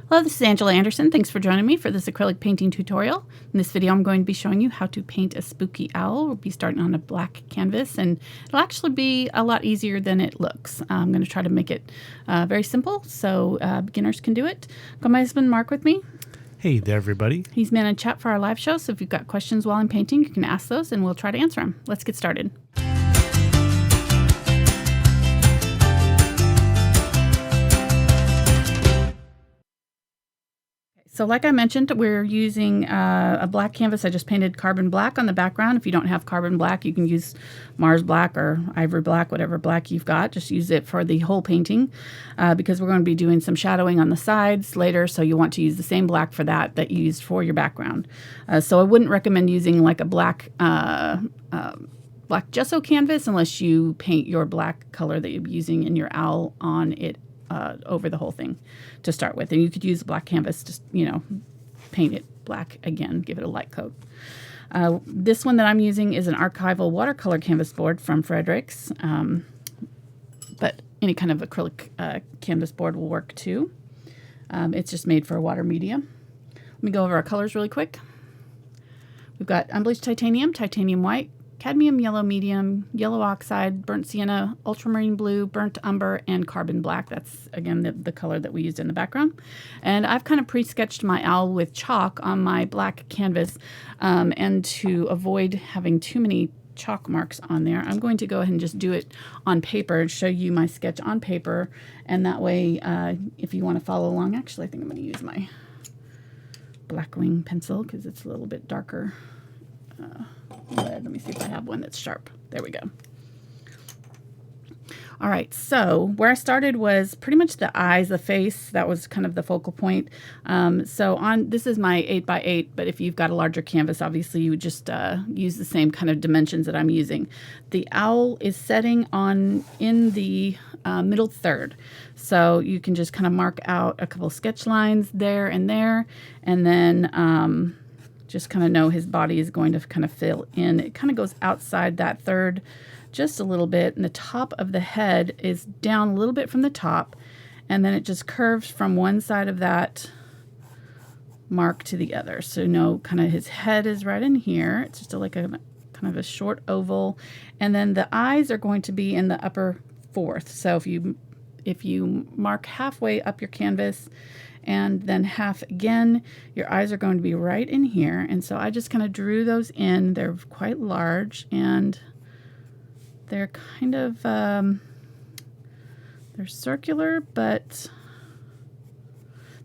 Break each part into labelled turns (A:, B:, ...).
A: Hello, this is Angela Anderson. Thanks for joining me for this acrylic painting tutorial. In this video, I'm going to be showing you how to paint a spooky owl. We'll be starting on a black canvas, and it'll actually be a lot easier than it looks. I'm going to try to make it very simple so beginners can do it. Got my husband Mark with me.
B: Hey there, everybody.
A: He's managed chat for our live show, so if you've got questions while I'm painting, you can ask those, and we'll try to answer them. Let's get started. So like I mentioned, we're using a black canvas. I just painted carbon black on the background. If you don't have carbon black, you can use Mars black or ivory black, whatever black you've got. Just use it for the whole painting because we're going to be doing some shadowing on the sides later. So you want to use the same black for that you used for your background. So I wouldn't recommend using like a black gesso canvas unless you paint your black color that you're using in your owl on it over the whole thing to start with. And you could use a black canvas, just, paint it black again, give it a light coat. This one that I'm using is an archival watercolor canvas board from Fredrix, but any kind of acrylic canvas board will work too. It's just made for a water medium. Let me go over our colors really quick. We've got Unbleached Titanium, Titanium White, Cadmium Yellow Medium, Yellow Oxide, Burnt Sienna, Ultramarine Blue, Burnt Umber, and Carbon Black. That's, again, the color that we used in the background. And I've kind of pre-sketched my owl with chalk on my black canvas. And to avoid having too many chalk marks on there, I'm going to go ahead and just do it on paper and show you my sketch on paper. And that way, if you want to follow along, actually, I think I'm going to use my Blackwing pencil because it's a little bit darker. Let me see if I have one that's sharp. There we go. All right, so where I started was pretty much the eyes, the face. That was kind of the focal point. This is my 8x8, but if you've got a larger canvas, obviously you would just use the same kind of dimensions that I'm using. The owl is setting in the middle third. So you can just kind of mark out a couple sketch lines there, and then just kind of know his body is going to kind of fill in. It kind of goes outside that third just a little bit, and the top of the head is down a little bit from the top, and then it just curves from one side of that mark to the other. So kind of his head is right in here. It's just like a kind of a short oval, and then the eyes are going to be in the upper fourth. So if you mark halfway up your canvas and then half again, your eyes are going to be right in here. And so I just kind of drew those in. They're quite large, and they're kind of, they're circular, but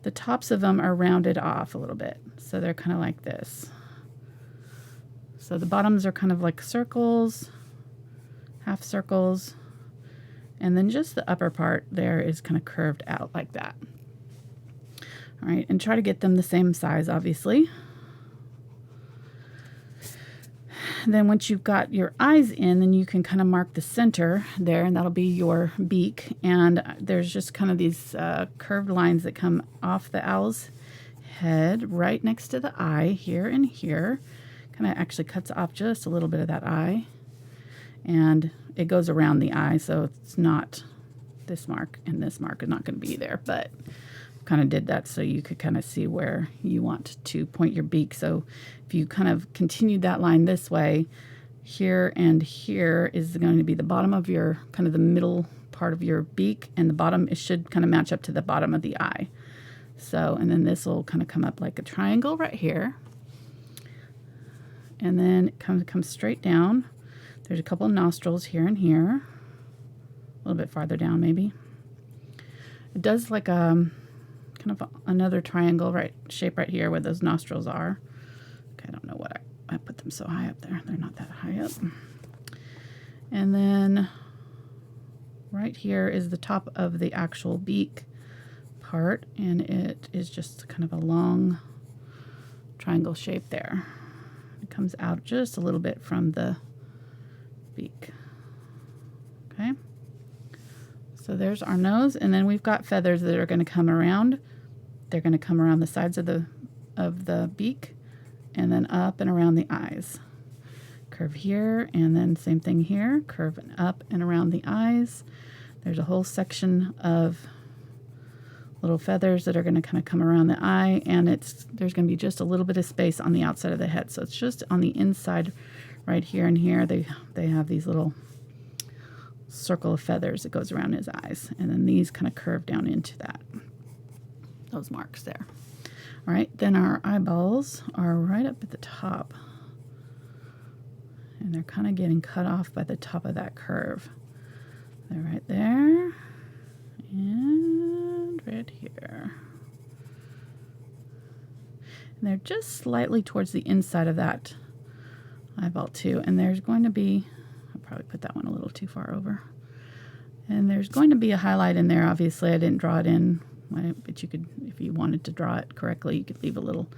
A: the tops of them are rounded off a little bit. So they're kind of like this. So the bottoms are kind of like circles, half circles, and then just the upper part there is kind of curved out like that. All right, and try to get them the same size, obviously. Then once you've got your eyes in, then you can kind of mark the center there, and that'll be your beak. And there's just kind of these curved lines that come off the owl's head right next to the eye here and here. Kind of actually cuts off just a little bit of that eye. And it goes around the eye, so it's not this mark, and this mark is not going to be there, but kind of did that so you could kind of see where you want to point your beak. So if you kind of continued that line this way, here and here is going to be the bottom of your, kind of the middle part of your beak, and the bottom, it should kind of match up to the bottom of the eye. So, and then this will kind of come up like a triangle right here. And then it comes straight down. There's a couple of nostrils here and here. A little bit farther down maybe. It does like kind of another triangle shape right here where those nostrils are. Okay, I don't know what I put them so high up there. They're not that high up. And then right here is the top of the actual beak part, and it is just kind of a long triangle shape there. It comes out just a little bit from the beak. Okay. So there's our nose, and then we've got feathers that are going to come around. They're going to come around the sides of the beak, and then up and around the eyes. Curve here, and then same thing here. Curve up and around the eyes. There's a whole section of little feathers that are going to kind of come around the eye, and there's going to be just a little bit of space on the outside of the head. So it's just on the inside right here and here. They have these little circle of feathers that goes around his eyes, and then these kind of curve down into those marks there. All right, then our eyeballs are right up at the top, and they're kind of getting cut off by the top of that curve. They're right there and right here. And they're just slightly towards the inside of that eyeball too. And there's going to be, I'll probably put that one a little too far over. And there's going to be a highlight in there. Obviously, I didn't draw it in, but you could, if you wanted to draw it correctly, you could leave a little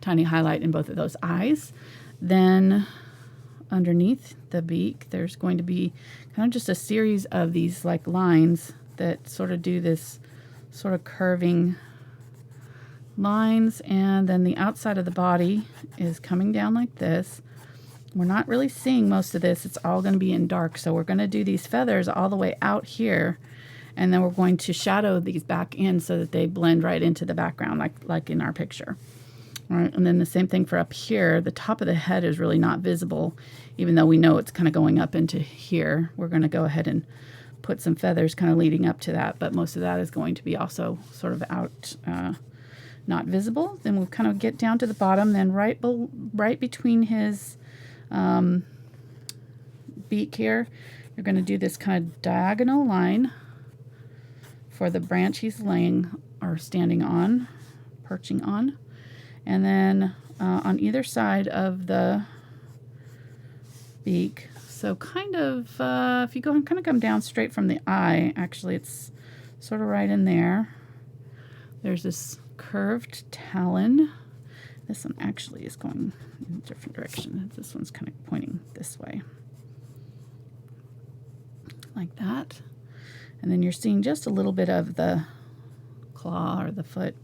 A: tiny highlight in both of those eyes. Then underneath the beak, there's going to be kind of just a series of these like lines that sort of do this sort of curving lines, and then the outside of the body is coming down like this. We're not really seeing most of this. It's all going to be in dark, so we're going to do these feathers all the way out here, and then we're going to shadow these back in so that they blend right into the background like in our picture. All right, and then the same thing for up here. The top of the head is really not visible, even though we know it's kind of going up into here. We're going to go ahead and put some feathers kind of leading up to that, but most of that is going to be also sort of out, not visible. Then we'll kind of get down to the bottom, then right between his beak here, you're going to do this kind of diagonal line for the branch he's laying or standing on, perching on. And then on either side of the beak, so kind of, if you go and kind of come down straight from the eye, actually it's sort of right in there. There's this curved talon. This one actually is going in a different direction. This one's kind of pointing this way. Like that. And then you're seeing just a little bit of the claw or the foot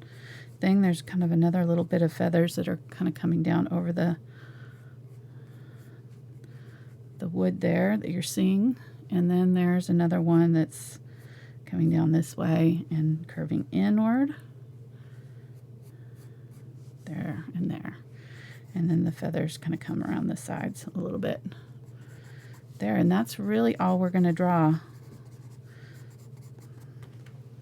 A: thing. There's kind of another little bit of feathers that are kind of coming down over the wood there that you're seeing. And then there's another one that's coming down this way and curving inward. There and there. And then the feathers kind of come around the sides a little bit. There, and that's really all we're going to draw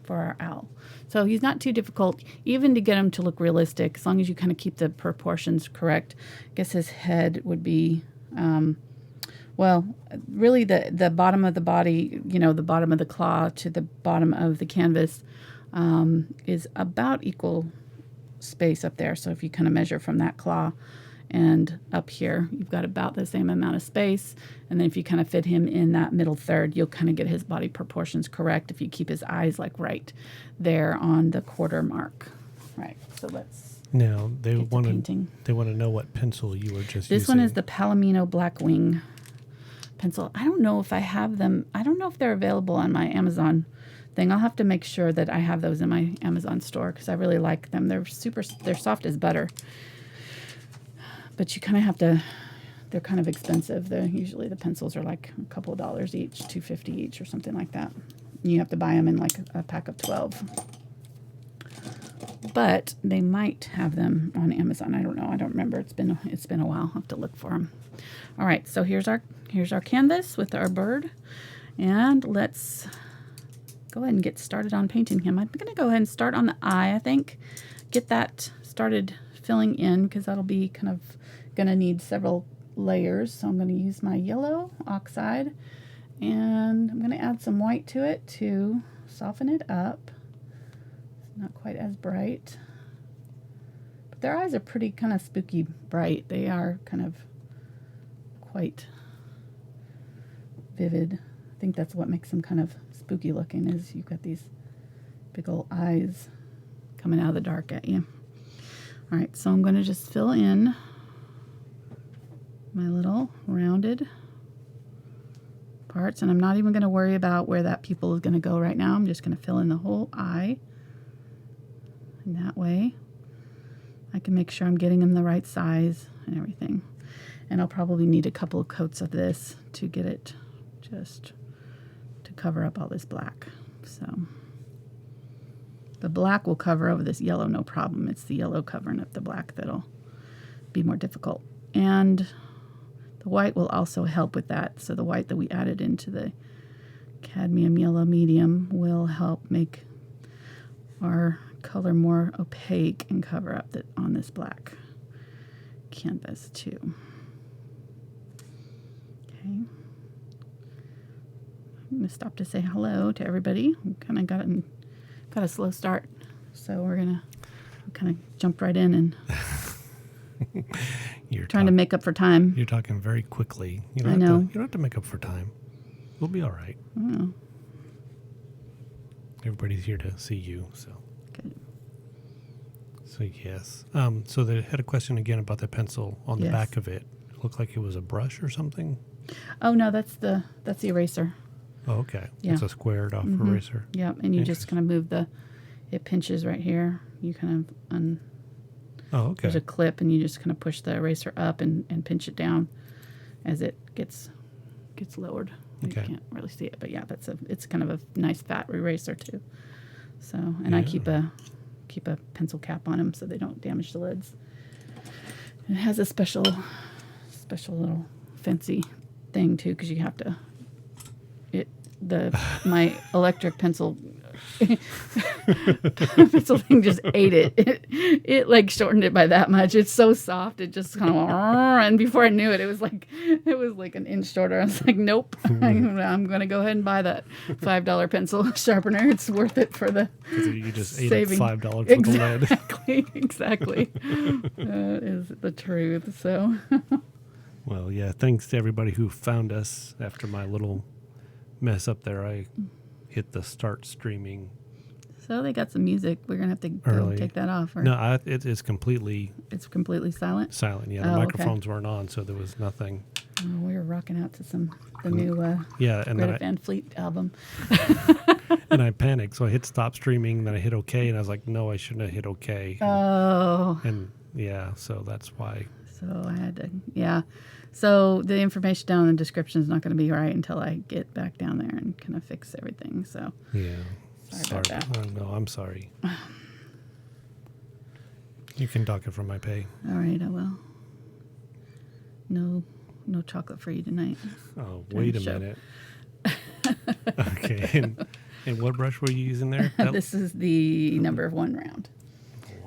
A: for our owl. So he's not too difficult, even to get him to look realistic, as long as you kind of keep the proportions correct. I guess his head would be, well, really the bottom of the body, you know, the bottom of the claw to the bottom of the canvas is about equal space up there. So if you kind of measure from that claw and up here, you've got about the same amount of space. And then if you kind of fit him in that middle third, you'll kind of get his body proportions correct if you keep his eyes like right there on the quarter mark. Right, so let's
B: now they want to know what pencil you were just using.
A: This one is the Palomino Blackwing pencil. I don't know if I have them. I don't know if they're available on my Amazon thing. I'll have to make sure that I have those in my Amazon store because I really like them. They're soft as butter. But you kind of have to, they're kind of expensive. Usually the pencils are like a couple of dollars each, $2.50 each or something like that. You have to buy them in like a pack of 12. But they might have them on Amazon. I don't know. I don't remember. It's been a while. I'll have to look for them. All right, so here's our canvas with our bird. And let's go ahead and get started on painting him. I'm going to go ahead and start on the eye, I think. Get that started filling in because that'll be kind of going to need several layers. So I'm going to use my yellow Oxide and I'm going to add some white to it to soften it up. It's not quite as bright. But their eyes are pretty kind of spooky bright. They are kind of quite vivid. I think that's what makes them kind of spooky looking is you've got these big old eyes coming out of the dark at you. All right, so I'm going to just fill in my little rounded parts, and I'm not even going to worry about where that pupil is going to go right now. I'm just going to fill in the whole eye, and that way I can make sure I'm getting them the right size and everything. And I'll probably need a couple of coats of this to get it just to cover up all this black. So The black will cover over this yellow, no problem. It's the yellow covering up the black that'll be more difficult. And the white will also help with that. So the white that we added into the cadmium yellow medium will help make our color more opaque and cover up on this black canvas too. Okay. I'm going to stop to say hello to everybody. We kind of got a slow start, so we're going to kind of jump right in and
B: You're
A: trying to make up for time.
B: You're talking very quickly. You
A: I know.
B: You don't have to make up for time. We'll be all right.
A: Oh,
B: Everybody's here to see you, so.
A: good.
B: So yes. So they had a question again about the pencil on the
A: Yes.
B: back of it. It looked like it was a brush or something.
A: Oh no, that's the eraser.
B: Oh, okay.
A: Yeah.
B: It's a squared off eraser.
A: Yeah, and you just kind of move it pinches right here. You kind of
B: Oh, okay.
A: there's a clip, and you just kind of push the eraser up and pinch it down as it gets lowered.
B: Okay.
A: You can't really see it, but yeah, it's kind of a nice fat eraser too. So, and I keep a pencil cap on them so they don't damage the lids. And it has a special little fancy thing too, because you have to. My electric pencil pencil thing just ate it. It like shortened it by that much. It's so soft. It just kind of and before I knew it, it was like an inch shorter. I was like, nope. I'm going to go ahead and buy that $5 pencil sharpener. It's worth it for the
B: You just ate
A: saving.
B: up $5 for the lead.
A: Exactly. That is the truth. So.
B: Well, yeah. Thanks to everybody who found us after my little mess up there. I hit the start streaming.
A: So they got some music. We're gonna have to go take that off. Or
B: No, it's completely
A: it's completely silent.
B: silent. Yeah, the microphones weren't on, so there was nothing.
A: Oh, we were rocking out to the new
B: and
A: Greta
B: then
A: Van Fleet album.
B: and I panicked, so I hit stop streaming. Then I hit OK, and I was like, no, I shouldn't have hit OK.
A: Oh.
B: And yeah, so that's why.
A: So I had to, yeah. So the information down in the description is not going to be right until I get back down there and kind of fix everything. So
B: Yeah.
A: sorry about that.
B: Oh, no, I'm sorry. You can dock it from my pay.
A: All right, I will. No chocolate for you tonight.
B: Oh,
A: During
B: wait
A: the
B: a
A: show.
B: minute. Okay. And what brush were you using there?
A: This is the number 1 round.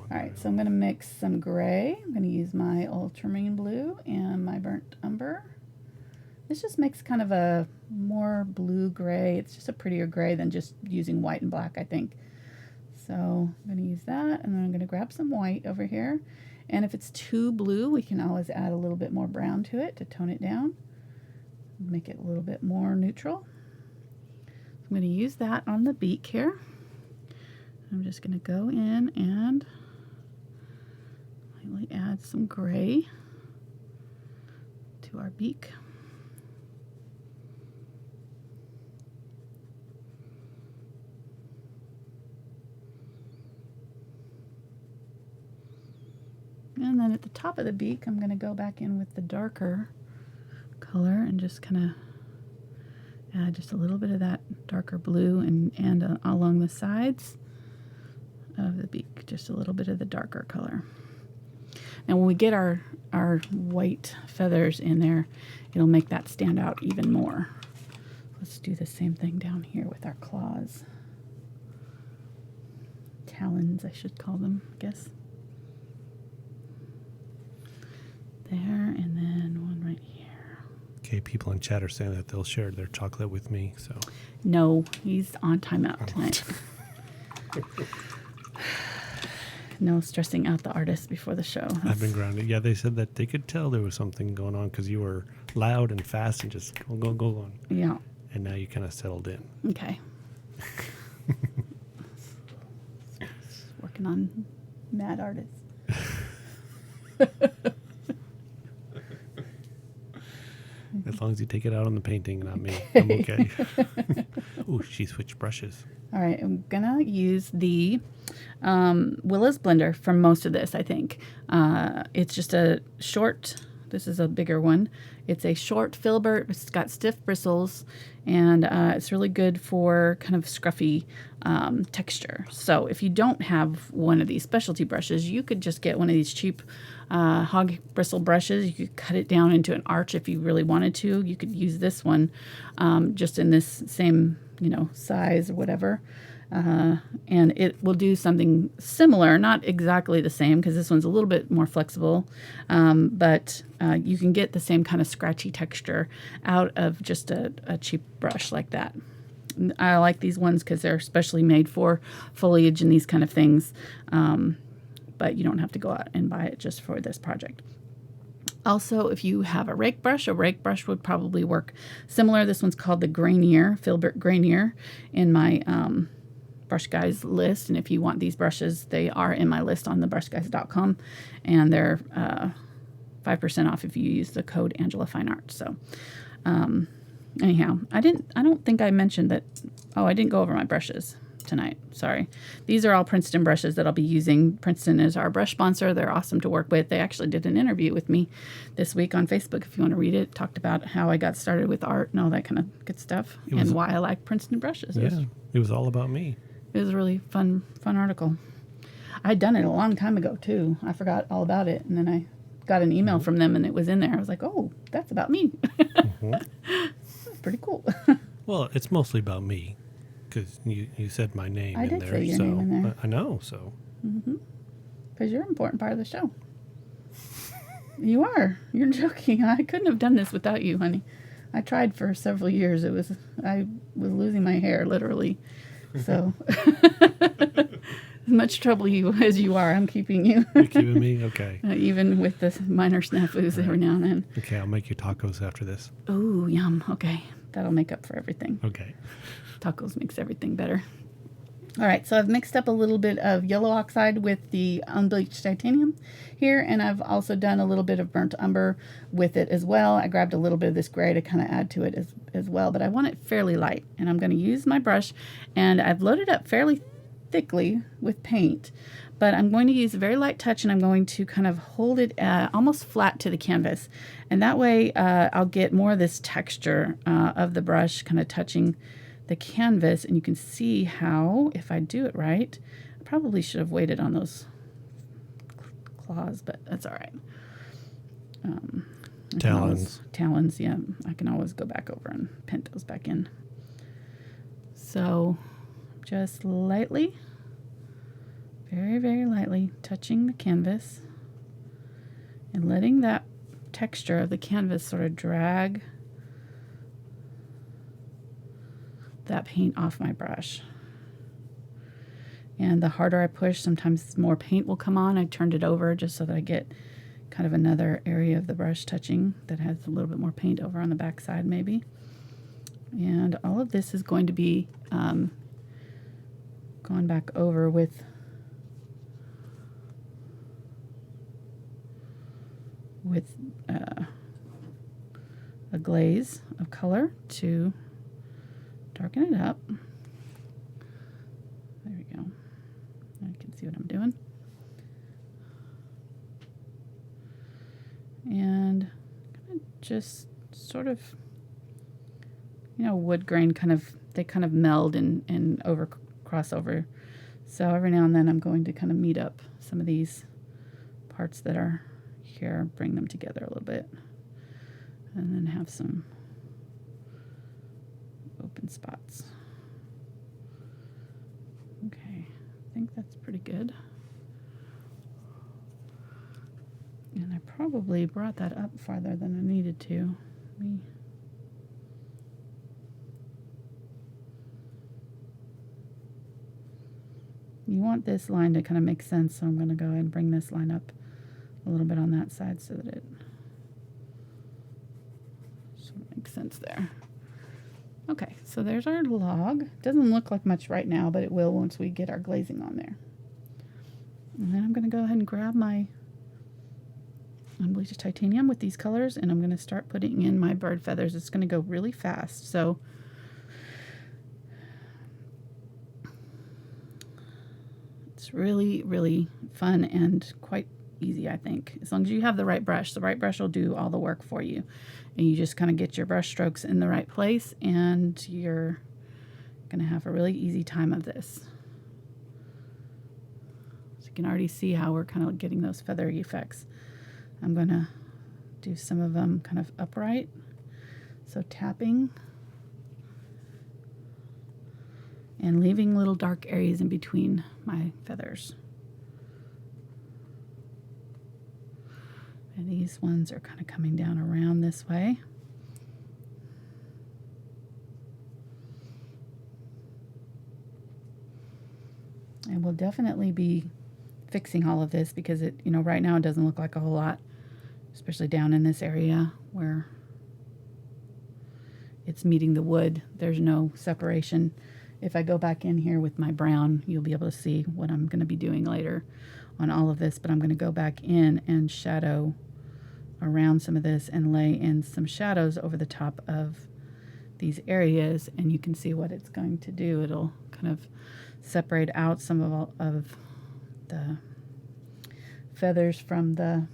A: All right, so I'm going to mix some gray. I'm going to use my Ultramarine Blue and my burnt umber. This just makes kind of a more blue-gray. It's just a prettier gray than just using white and black, I think. So I'm going to use that, and then I'm going to grab some white over here. And if it's too blue, we can always add a little bit more brown to it to tone it down. Make it a little bit more neutral. I'm going to use that on the beak here. I'm just going to go in and lightly add some gray to our beak. And then at the top of the beak, I'm going to go back in with the darker color and just kind of add just a little bit of that darker blue and along the sides of the beak, just a little bit of the darker color. And when we get our white feathers in there, it'll make that stand out even more. Let's do the same thing down here with our claws. Talons, I should call them, I guess. There, and then one right here.
B: Okay, people in chat are saying that they'll share their chocolate with me, so.
A: No, he's on timeout tonight. No stressing out the artist before the show.
B: I've been grounded. Yeah, they said that they could tell there was something going on because you were loud and fast and just go on.
A: Yeah.
B: And now you kind of settled in.
A: Okay. Working on mad artists.
B: As long as you take it out on the painting, not me. I'm okay. Ooh, she switched brushes.
A: All right, I'm going to use the Willow's blender for most of this, I think. It's just a short This is a bigger one. It's a short filbert. It's got stiff bristles, and it's really good for kind of scruffy texture. So if you don't have one of these specialty brushes, you could just get one of these cheap hog bristle brushes. You could cut it down into an arch if you really wanted to. You could use this one just in this same, size or whatever. And it will do something similar, not exactly the same, because this one's a little bit more flexible, but you can get the same kind of scratchy texture out of just a cheap brush like that. I like these ones because they're specially made for foliage and these kind of things, but you don't have to go out and buy it just for this project. Also, if you have a rake brush would probably work similar. This one's called the Grainier, Filbert Grainier, in my Brush Guys list. And if you want these brushes, they are in my list on thebrushguys.com, and they're 5% off if you use the code Angela Fine Art. So anyhow, I don't think I mentioned that. Oh, I didn't go over my brushes tonight. Sorry. These are all Princeton brushes that I'll be using. Princeton is our brush sponsor. They're awesome to work with. They actually did an interview with me this week on Facebook. If you want to read it, talked about how I got started with art and all that kind of good stuff, and why I like Princeton brushes.
B: It was all about me.
A: It was a really fun article. I'd done it a long time ago, too. I forgot all about it. And then I got an email from them, and it was in there. I was like, oh, that's about me. That's pretty cool.
B: Well, it's mostly about me, because you said my name
A: I
B: in
A: did
B: there.
A: say your name in there.
B: I know, so.
A: Because you're an important part of the show. You are. You're joking. I couldn't have done this without you, honey. I tried for several years. I was losing my hair, literally. So, as much trouble as you are, I'm keeping you.
B: You're keeping me? Okay.
A: Even with the minor snafus every now and then.
B: Okay, I'll make you tacos after this.
A: Oh, yum. Okay. That'll make up for everything.
B: Okay.
A: Tacos makes everything better. All right, so I've mixed up a little bit of yellow oxide with the unbleached titanium here, and I've also done a little bit of burnt umber with it as well. I grabbed a little bit of this gray to kind of add to it as well, but I want it fairly light, and I'm going to use my brush, and I've loaded up fairly thickly with paint, but I'm going to use a very light touch, and I'm going to kind of hold it almost flat to the canvas, and that way I'll get more of this texture of the brush kind of touching the canvas, and you can see how, if I do it right, I probably should have waited on those claws, but that's all right. Talons, yeah. I can always go back over and paint those back in. So just lightly, very, very lightly touching the canvas and letting that texture of the canvas sort of drag that paint off my brush. And the harder I push, sometimes more paint will come on. I turned it over just so that I get kind of another area of the brush touching that has a little bit more paint over on the back side maybe. And all of this is going to be gone back over with a glaze of color to darken it up. There we go. I can see what I'm doing. And just sort of, wood grain they kind of meld and cross over. So every now and then I'm going to kind of meet up some of these parts that are here, bring them together a little bit, and then have some open spots. Okay, I think that's pretty good. And I probably brought that up farther than I needed to. You want this line to kind of make sense, so I'm going to go ahead and bring this line up a little bit on that side so that it sort of makes sense there. Okay, so there's our log. Doesn't look like much right now, but it will once we get our glazing on there. And then I'm going to go ahead and grab my unbleached titanium with these colors, and I'm going to start putting in my bird feathers. It's going to go really fast, so it's really, really fun and quite easy, I think. As long as you have the right brush will do all the work for you. And you just kind of get your brush strokes in the right place, and you're going to have a really easy time of this. So you can already see how we're kind of getting those feathery effects. I'm going to do some of them kind of upright. So tapping and leaving little dark areas in between my feathers. And these ones are kind of coming down around this way. And we'll definitely be fixing all of this because it, right now it doesn't look like a whole lot, especially down in this area where it's meeting the wood. There's no separation. If I go back in here with my brown, you'll be able to see what I'm going to be doing later on all of this, but I'm going to go back in and shadow around some of this and lay in some shadows over the top of these areas, and you can see what it's going to do. It'll kind of separate out some of the feathers from the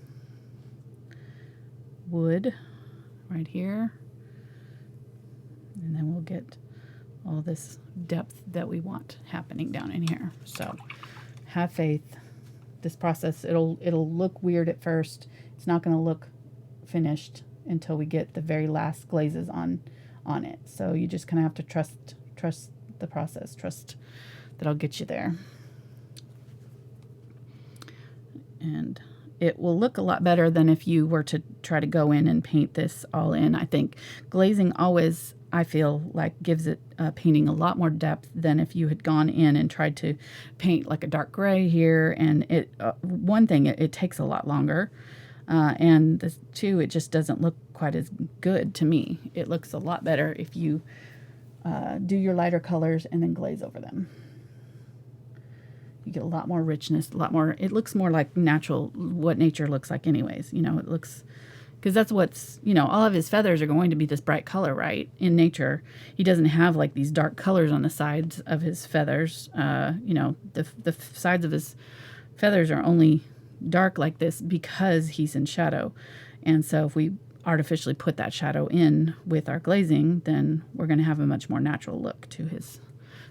A: wood right here, and then we'll get all this depth that we want happening down in here. So have faith. This process, it'll look weird at first. It's not going to look finished until we get the very last glazes on it. So you just kind of have to trust the process, trust that I'll get you there. And it will look a lot better than if you were to try to go in and paint this all in. I think glazing always, I feel like, gives it painting a lot more depth than if you had gone in and tried to paint like a dark gray here. And it one thing, it takes a lot longer. And the two, it just doesn't look quite as good to me. It looks a lot better if you do your lighter colors and then glaze over them. You get a lot more richness, a lot more, it looks more like natural, what nature looks like anyways. It looks, because that's what's, all of his feathers are going to be this bright color, right? In nature, he doesn't have like these dark colors on the sides of his feathers. The sides of his feathers are only dark like this because he's in shadow. And so if we artificially put that shadow in with our glazing, then we're going to have a much more natural look to his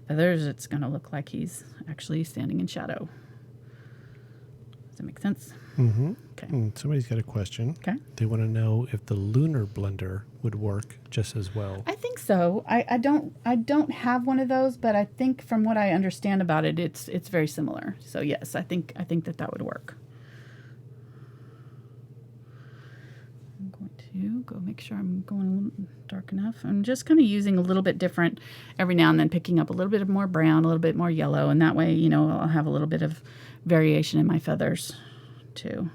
A: feathers. It's going to look like he's actually standing in shadow. Does that make sense?
B: Mm-hmm.
A: Okay.
B: Somebody's got a question.
A: Okay.
B: They want to know if the lunar blender would work just as well.
A: I think so. I don't have one of those, but I think from what I understand about it, it's very similar. So yes, I think that would work. I'm going to go make sure I'm going dark enough. I'm just kind of using a little bit different every now and then, picking up a little bit of more brown, a little bit more yellow, and that way, I'll have a little bit of variation in my feathers too.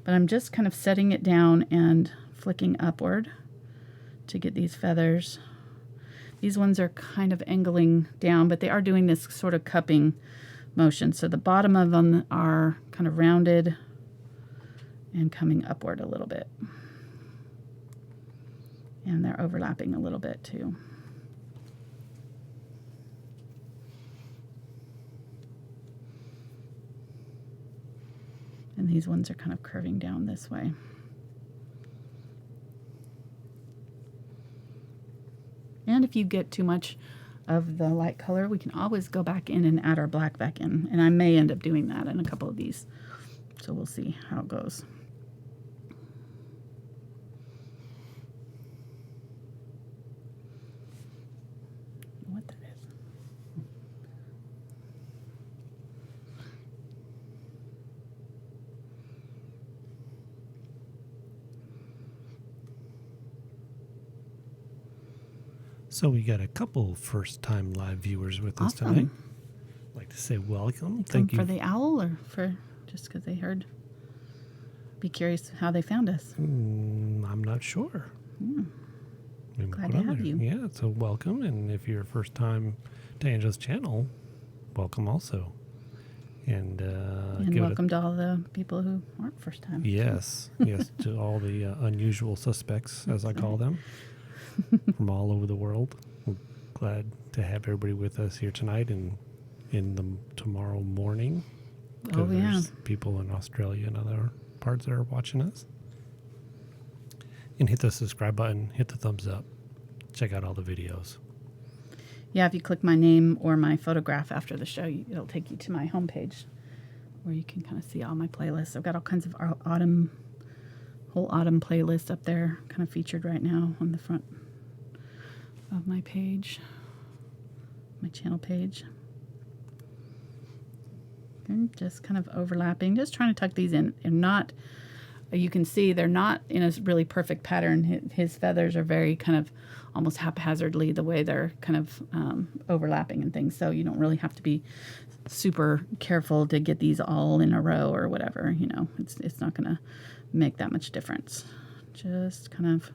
A: But I'm just kind of setting it down and flicking upward to get these feathers. These ones are kind of angling down, but they are doing this sort of cupping motion. So the bottom of them are kind of rounded and coming upward a little bit. And they're overlapping a little bit too. And these ones are kind of curving down this way. And if you get too much of the light color, we can always go back in and add our black back in. And I may end up doing that in a couple of these. So we'll see how it goes. What that is.
B: So we got a couple first-time live viewers with us tonight. I'd like to say welcome. Thank you
A: for the owl, or for just because they heard? Be curious how they found us.
B: I'm not sure.
A: Glad to have you.
B: Yeah, so welcome. And if you're first time to Angela's channel, welcome also. And
A: welcome to all the people who aren't first time.
B: Yes, yes, to all the unusual suspects, as I call them, from all over the world. We're glad to have everybody with us here tonight and in the tomorrow morning.
A: Oh, yeah.
B: There's people in Australia and other parts that are watching us. And hit the subscribe button, hit the thumbs up. Check out all the videos.
A: Yeah, if you click my name or my photograph after the show, it'll take you to my homepage where you can kind of see all my playlists. I've got all kinds of whole autumn playlists up there, kind of featured right now on the front of my page, my channel page. And just kind of overlapping, just trying to tuck these in and not, you can see they're not in a really perfect pattern. His feathers are very kind of almost haphazardly the way they're kind of overlapping and things. So you don't really have to be super careful to get these all in a row or whatever. You know, it's not going to make that much difference. Just kind of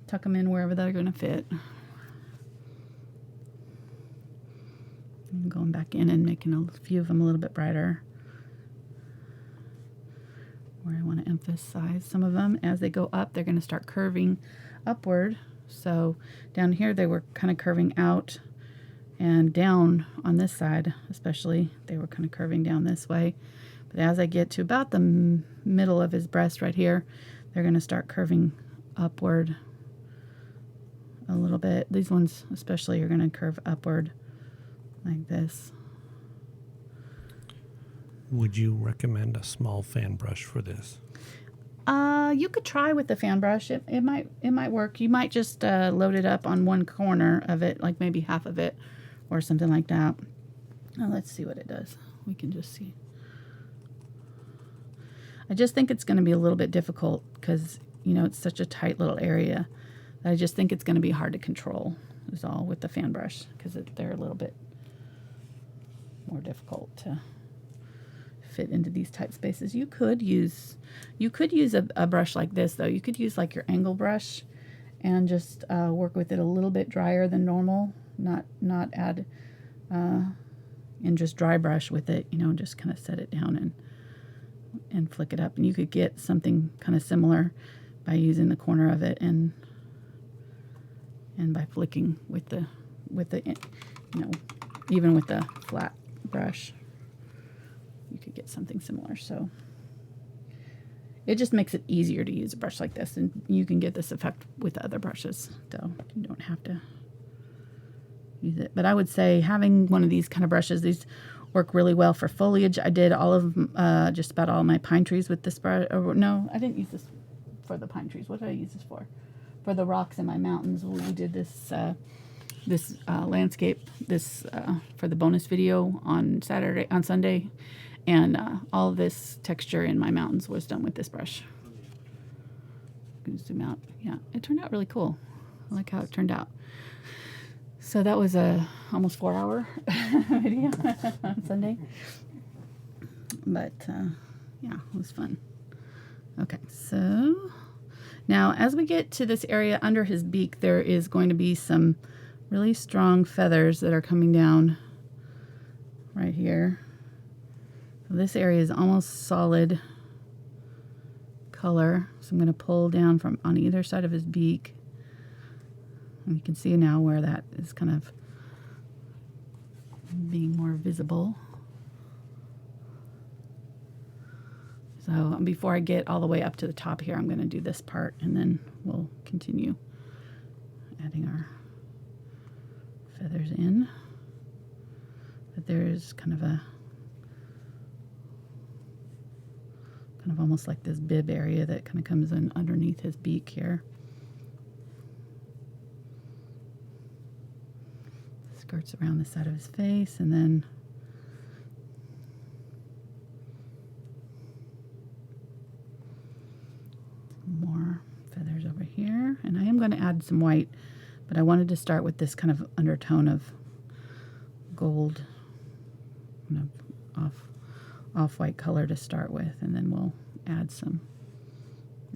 A: tuck them in wherever they're going to fit. And going back in and making a few of them a little bit brighter. Where I want to emphasize some of them. As they go up, they're going to start curving upward. So down here they were kind of curving out, and down on this side especially they were kind of curving down this way. But as I get to about the middle of his breast right here, they're going to start curving upward a little bit. These ones especially are going to curve upward like this.
B: Would you recommend a small fan brush for this?
A: You could try with the fan brush. It might work. You might just load it up on one corner of it, like maybe half of it or something like that. Now let's see what it does. We can just see. I just think it's going to be a little bit difficult because, you know, it's such a tight little area that I just think it's going to be hard to control is all with the fan brush, because they're a little bit more difficult to fit into these tight spaces. You could use a brush like this though. You could use like your angle brush and just work with it a little bit drier than normal, not add and just dry brush with it, you know, just kind of set it down and flick it up. And you could get something kind of similar by using the corner of it and by flicking with the you know, even with the flat brush, you could get something similar. So it just makes it easier to use a brush like this, and you can get this effect with other brushes, so you don't have to use it. But I would say having one of these kind of brushes, these work really well for foliage. I did all of just about all my pine trees with this brush. No, I didn't use this for the pine trees. What did I use this for? For the rocks in my mountains. We did this landscape for the bonus video on Sunday, and all of this texture in my mountains was done with this brush. I'm gonna zoom out. Yeah, it turned out really cool. I like how it turned out. So that was a almost 4-hour video on Sunday, but yeah, it was fun. Okay, so now as we get to this area under his beak, there is going to be some really strong feathers that are coming down right here. So this area is almost solid color. So I'm going to pull down from on either side of his beak. And you can see now where that is kind of being more visible. So before I get all the way up to the top here, I'm going to do this part, and then we'll continue adding our feathers in. But there's kind of almost like this bib area that kind of comes in underneath his beak here. Skirts around the side of his face, and then more feathers over here. And I am going to add some white, but I wanted to start with this kind of undertone of gold, kind of off-white color to start with, and then we'll add some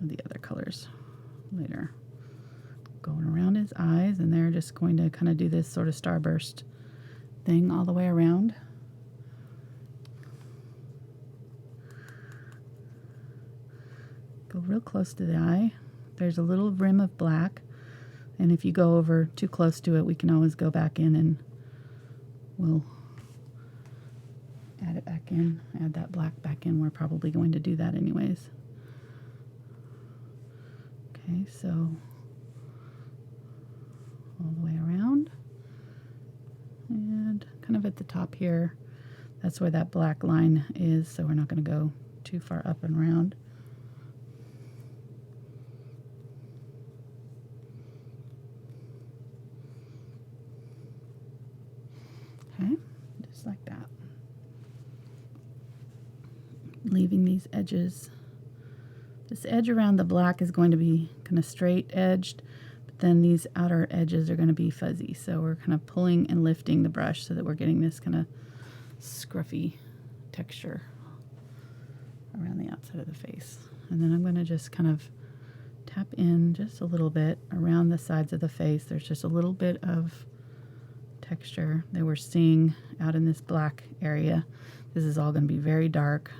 A: of the other colors later. Going around his eyes, and they're just going to kind of do this sort of starburst thing all the way around. Go real close to the eye. There's a little rim of black, and if you go over too close to it, we can always go back in and we'll add it back back in, add that black back in. We're probably going to do that anyways. Okay, so all the way around. And kind of at the top here, that's where that black line is, so we're not going to go too far up and around. Okay, just like that. Leaving these edges. This edge around the black is going to be kind of straight edged, but then these outer edges are going to be fuzzy. So we're kind of pulling and lifting the brush so that we're getting this kind of scruffy texture around the outside of the face. And then I'm going to just kind of tap in just a little bit around the sides of the face. There's just a little bit of texture that we're seeing out in this black area. This is all going to be very dark,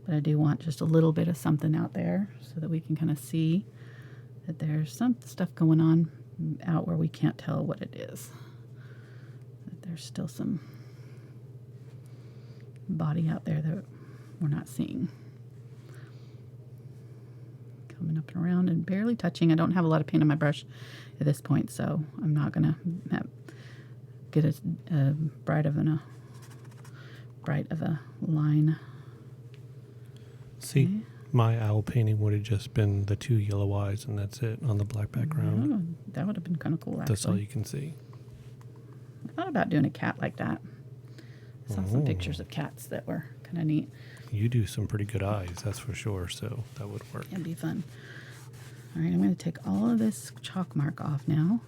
A: but I do want just a little bit of something out there so that we can kind of see that there's some stuff going on out where we can't tell what it is. That there's still some body out there that we're not seeing. Coming up and around and barely touching. I don't have a lot of paint on my brush at this point, so I'm not going to get as bright of a line.
B: See,
A: Okay.
B: my owl painting would have just been the two yellow eyes, and that's it on the black background.
A: Oh, that would have been kind of cool, actually.
B: That's all you can see.
A: I thought about doing a cat like that. I saw some pictures of cats that were kind of neat.
B: You do some pretty good eyes, that's for sure, so that would work.
A: It'd be fun. All right, I'm going to take all of this chalk mark off now.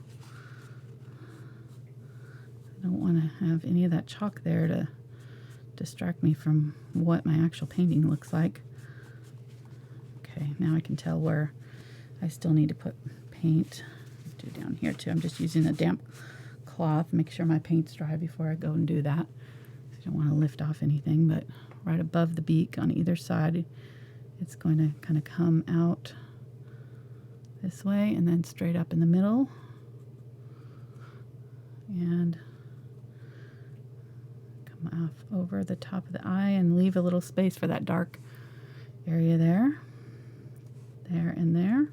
A: I don't want to have any of that chalk there to distract me from what my actual painting looks like. Okay, now I can tell where I still need to put paint. Do down here too. I'm just using a damp cloth. Make sure my paint's dry before I go and do that. I don't want to lift off anything, but right above the beak on either side, it's going to kind of come out this way and then straight up in the middle. And come off over the top of the eye and leave a little space for that dark area there. There and there.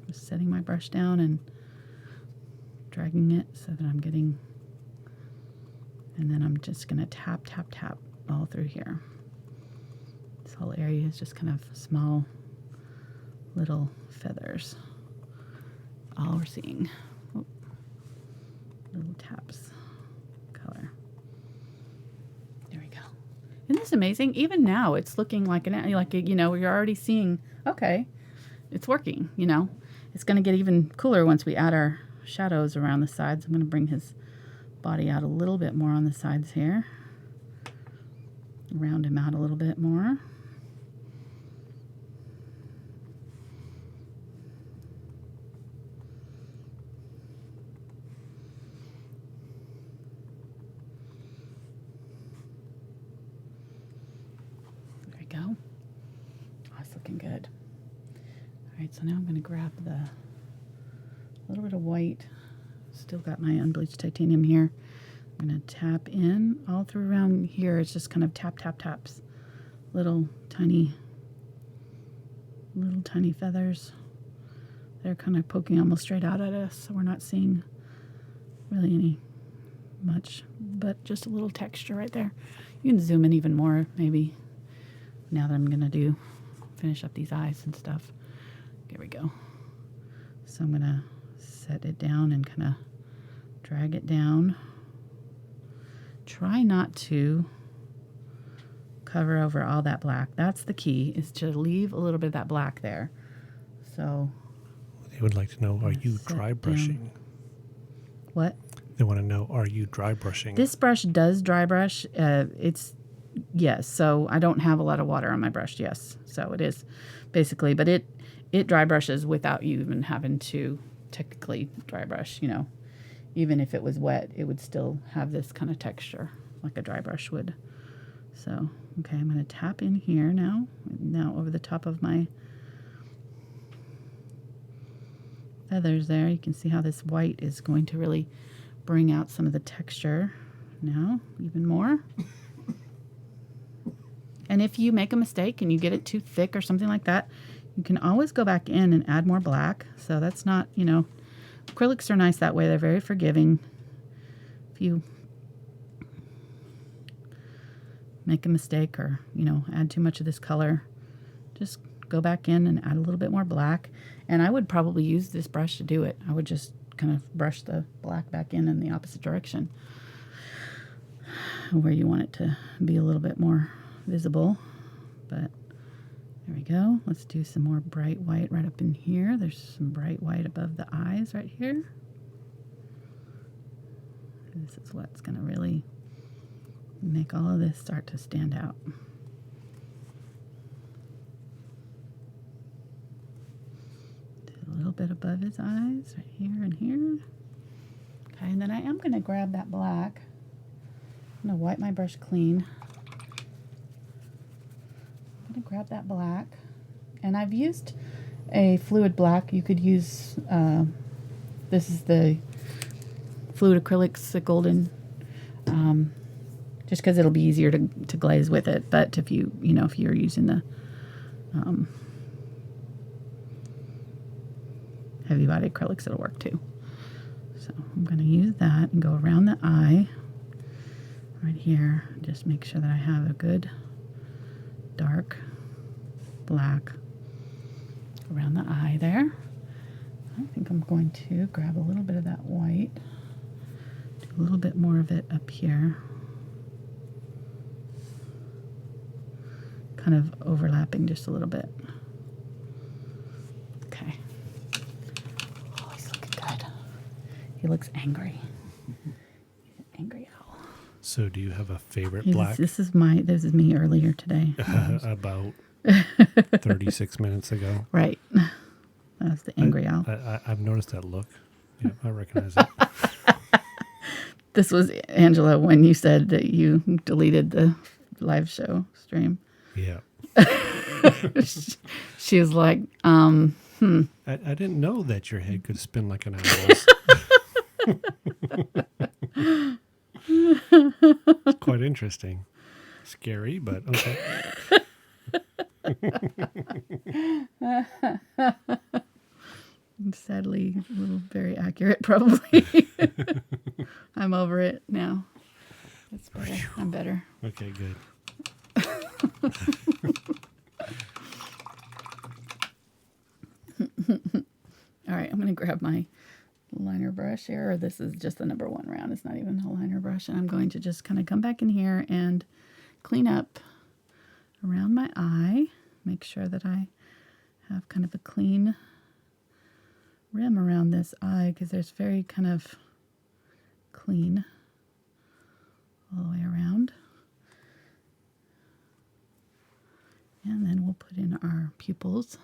A: Just setting my brush down and dragging it so that I'm getting, and then I'm just going to tap, tap, tap all through here. This whole area is just kind of small little feathers. All we're seeing. Oh, little taps. Color. There we go. Isn't this amazing? Even now, it's looking like you know, you're already seeing, okay, it's working, you know. It's going to get even cooler once we add our shadows around the sides. I'm going to bring his body out a little bit more on the sides here. Round him out a little bit more. There we go. Oh, it's looking good. All right, so now I'm going to grab the little bit of white. Still got my unbleached titanium here. I'm going to tap in all through around here. It's just kind of tap, tap, taps. Little tiny feathers. They're kind of poking almost straight out at us, so we're not seeing really any much, but just a little texture right there. You can zoom in even more, maybe, now that I'm going to finish up these eyes and stuff. There we go. So I'm going to set it down and kind of drag it down. Try not to cover over all that black. That's the key, is to leave a little bit of that black there. So
B: They would like to know, are you dry brushing?
A: What?
B: They want to know, are you dry brushing?
A: This brush does dry brush. Yes, so I don't have a lot of water on my brush, yes. So it is basically, but it dry brushes without you even having to technically dry brush, you know. Even if it was wet, it would still have this kind of texture like a dry brush would. So, okay, I'm going to tap in here now over the top of my feathers there. You can see how this white is going to really bring out some of the texture now, even more. And if you make a mistake and you get it too thick or something like that, you can always go back in and add more black. So that's not, you know, acrylics are nice that way. They're very forgiving. If you make a mistake or, you know, add too much of this color, just go back in and add a little bit more black. And I would probably use this brush to do it. I would just kind of brush the black back in the opposite direction where you want it to be a little bit more visible. But there we go. Let's do some more bright white right up in here. There's some bright white above the eyes right here. This is what's going to really make all of this start to stand out. Do a little bit above his eyes right here and here. Okay, and then I am going to grab that black. I'm going to wipe my brush clean. I'm going to grab that black. And I've used a fluid black. You could use, this is the Fluid Acrylics, the golden, just because it'll be easier to glaze with it. But if you know, if you're using the heavy body acrylics, it'll work too. So I'm going to use that and go around the eye right here. Just make sure that I have a good dark black around the eye there. I think I'm going to grab a little bit of that white, do a little bit more of it up here, kind of overlapping just a little bit. Okay. Oh, he's looking good. He looks angry. He's an angry owl.
B: So do you have a favorite black?
A: This is me earlier today.
B: About 36 minutes ago.
A: Right. That was the angry owl.
B: I've noticed that look. Yeah, I recognize it.
A: This was Angela when you said that you deleted the live show stream.
B: Yeah.
A: She was like,
B: I didn't know that your head could spin like an owl's. It's quite interesting. Scary, but okay.
A: Sadly, a little very accurate, probably. I'm over it now. That's better. I'm better.
B: Okay, good.
A: All right, I'm going to grab my liner brush here. This is just the number 1 round. It's not even a liner brush. And I'm going to just kind of come back in here and clean up around my eye. Make sure that I have kind of a clean rim around this eye because there's very kind of clean all the way around. And then we'll put in our pupils.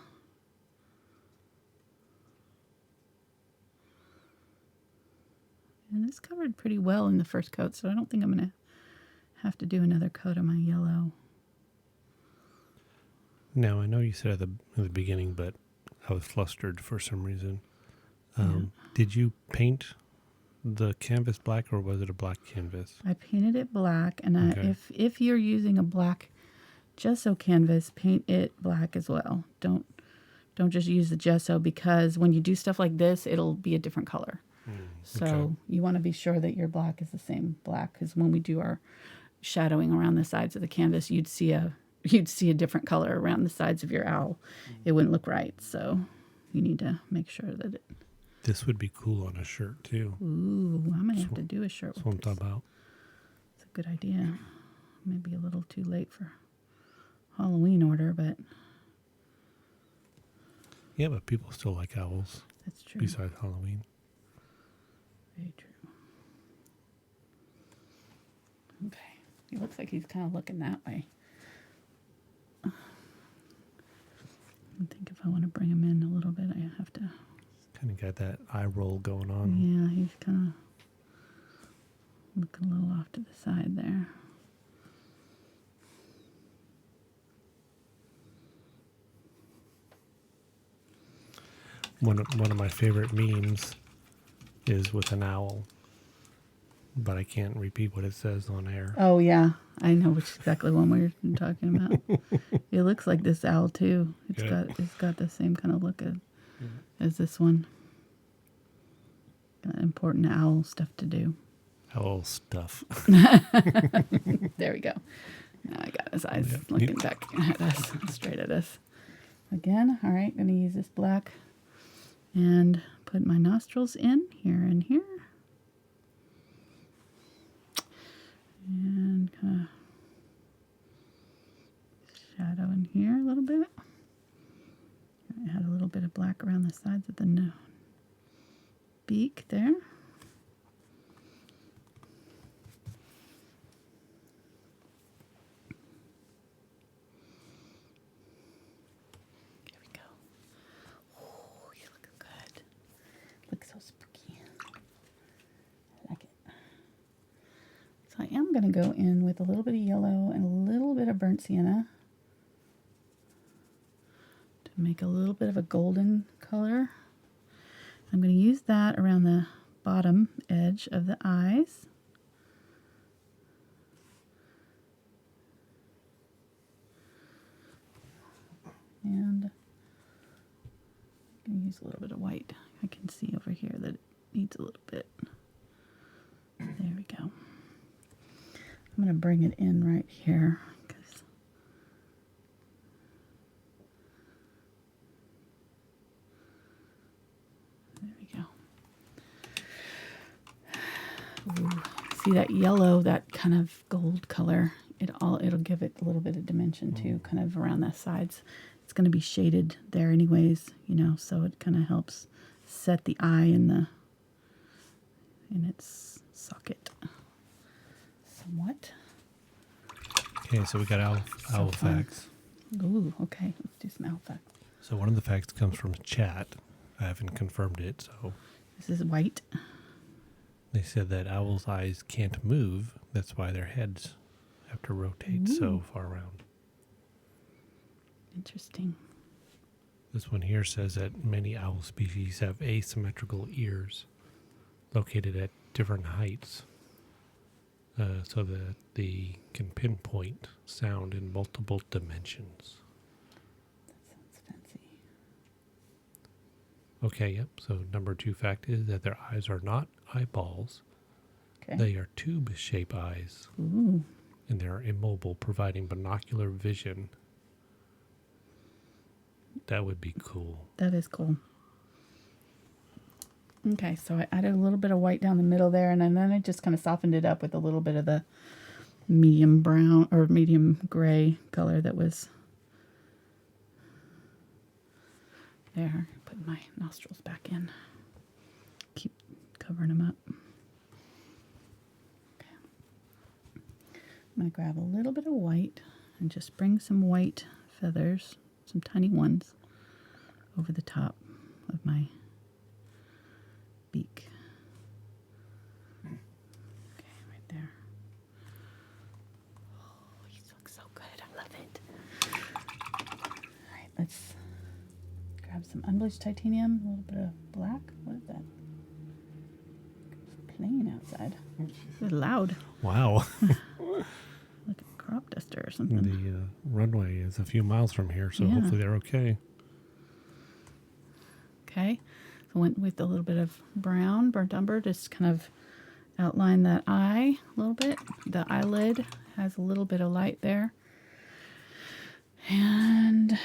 A: And this covered pretty well in the first coat, so I don't think I'm going to have to do another coat of my yellow.
B: Now, I know you said at the beginning, but I was flustered for some reason. Did you paint the canvas black, or was it a black canvas?
A: I painted it black, and
B: Okay.
A: if you're using a black gesso canvas, paint it black as well. Don't just use the gesso, because when you do stuff like this, it'll be a different color. So you want to be sure that your black is the same black, because when we do our shadowing around the sides of the canvas, you'd see a different color around the sides of your owl. It wouldn't look right. So you need to make sure that it.
B: This would be cool on a shirt too.
A: Ooh, I might have to do a shirt
B: That's what I'm
A: with this.
B: talking about.
A: It's a good idea. Maybe a little too late for Halloween order, but
B: Yeah, but people still like owls
A: that's true.
B: besides Halloween.
A: Very true. Okay. He looks like he's kind of looking that way. I think if I want to bring him in a little bit, I have to.
B: Kind of got that eye roll going on.
A: Yeah, he's kind of looking a little off to the side there.
B: One of my favorite memes is with an owl, but I can't repeat what it says on air.
A: Oh yeah, I know which exactly one we're talking about. It looks like this owl too. It's got the same kind of look as this one. Got important owl stuff to do.
B: Owl stuff.
A: There we go. Now I got his eyes looking back at us, straight at us. Again, all right, going to use this black and put my nostrils in here and here. And kind of shadow in here a little bit. I had a little bit of black around the sides of the beak there. So I am going to go in with a little bit of yellow and a little bit of burnt sienna to make a little bit of a golden color. I'm going to use that around the bottom edge of the eyes. And I'm going to use a little bit of white. I can see over here that it needs a little bit. There we go. I'm going to bring it in right here. There we go. Ooh, see that yellow, that kind of gold color? It'll give it a little bit of dimension too, kind of around the sides. It's going to be shaded there anyways, so it kind of helps set the eye in its socket. Somewhat.
B: Okay, so we got owl facts.
A: Ooh, okay. Let's do some owl facts.
B: So one of the facts comes from chat. I haven't confirmed it, so.
A: This is white.
B: They said that owls' eyes can't move. That's why their heads have to rotate so far around.
A: Interesting.
B: This one here says that many owl species have asymmetrical ears located at different heights. So that they can pinpoint sound in multiple dimensions.
A: That sounds fancy.
B: Okay, yep. So number 2 fact is that their eyes are not eyeballs.
A: Okay.
B: They are tube-shaped eyes.
A: Ooh.
B: And they are immobile, providing binocular vision. That would be cool.
A: That is cool. Okay, so I added a little bit of white down the middle there, and then I just kind of softened it up with a little bit of the medium brown or medium gray color that was there. Put my nostrils back in. Keep covering them up. Okay. I'm going to grab a little bit of white and just bring some white feathers, some tiny ones, over the top of my beak. Okay, right there. Oh, these look so good. I love it. All right, let's grab some unbleached titanium, a little bit of black. What is that? It's playing outside. It's loud.
B: Wow.
A: Like a crop duster or something.
B: The runway is a few miles from here, so
A: Yeah.
B: hopefully they're okay.
A: Okay. So went with a little bit of brown, burnt umber, just kind of outline that eye a little bit. The eyelid has a little bit of light there. And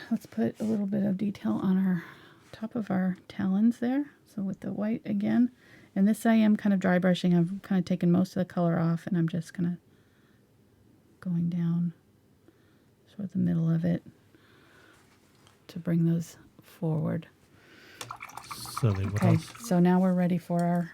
A: let's put a little bit of detail on our top of our talons there. So with the white again. And this I am kind of dry brushing. I've kind of taken most of the color off, and I'm just kind of going down sort of the middle of it to bring those forward.
B: So they would
A: Okay, so now we're ready for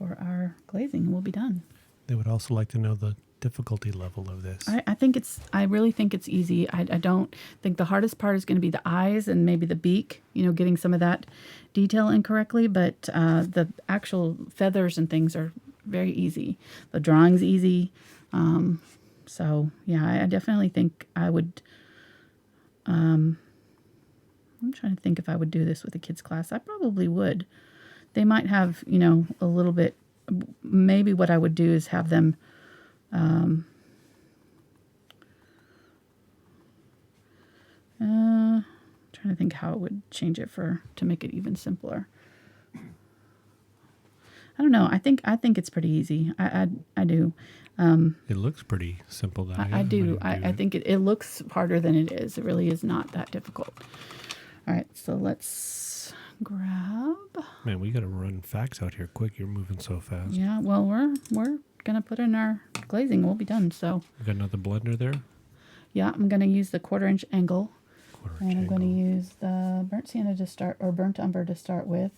A: our glazing, and we'll be done.
B: They would also like to know the difficulty level of this.
A: I really think it's easy. I don't think the hardest part is going to be the eyes and maybe the beak, getting some of that detail in correctly, but the actual feathers and things are very easy. The drawing's easy. So yeah, I definitely think I would, I'm trying to think if I would do this with a kids class. I probably would. They might have, a little bit maybe what I would do is have them trying to think how it would change it to make it even simpler. I don't know. I think it's pretty easy. I do.
B: It looks pretty simple. Though.
A: I do. I think it looks harder than it is. It really is not that difficult. All right, so let's grab.
B: Man, we got to run facts out here quick. You're moving so fast.
A: Yeah, well, we're gonna put in our glazing. We'll be done. So.
B: We got another blender there.
A: Yeah, I'm gonna use the 1/4 inch angle.
B: And
A: I'm going to use the burnt sienna to start, or burnt umber to start with.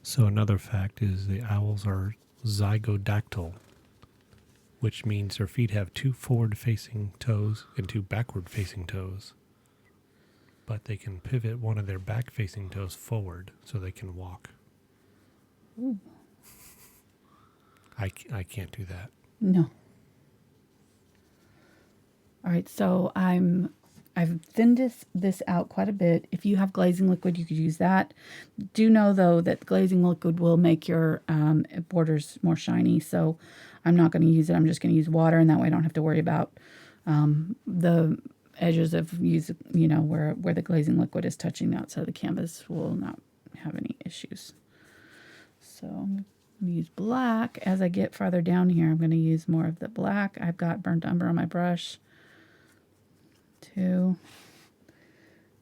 B: So another fact is the owls are zygodactyl, which means their feet have 2 forward-facing toes and 2 backward-facing toes. But they can pivot one of their back-facing toes forward so they can walk.
A: Ooh.
B: I can't do that.
A: No. All right, so I've thinned this out quite a bit. If you have glazing liquid, you could use that. Do know, though, that glazing liquid will make your borders more shiny, so I'm not going to use it. I'm just going to use water, and that way I don't have to worry about the edges of where the glazing liquid is touching the outside of the canvas will not have any issues. So I'm going to use black. As I get farther down here, I'm going to use more of the black. I've got burnt umber on my brush, too.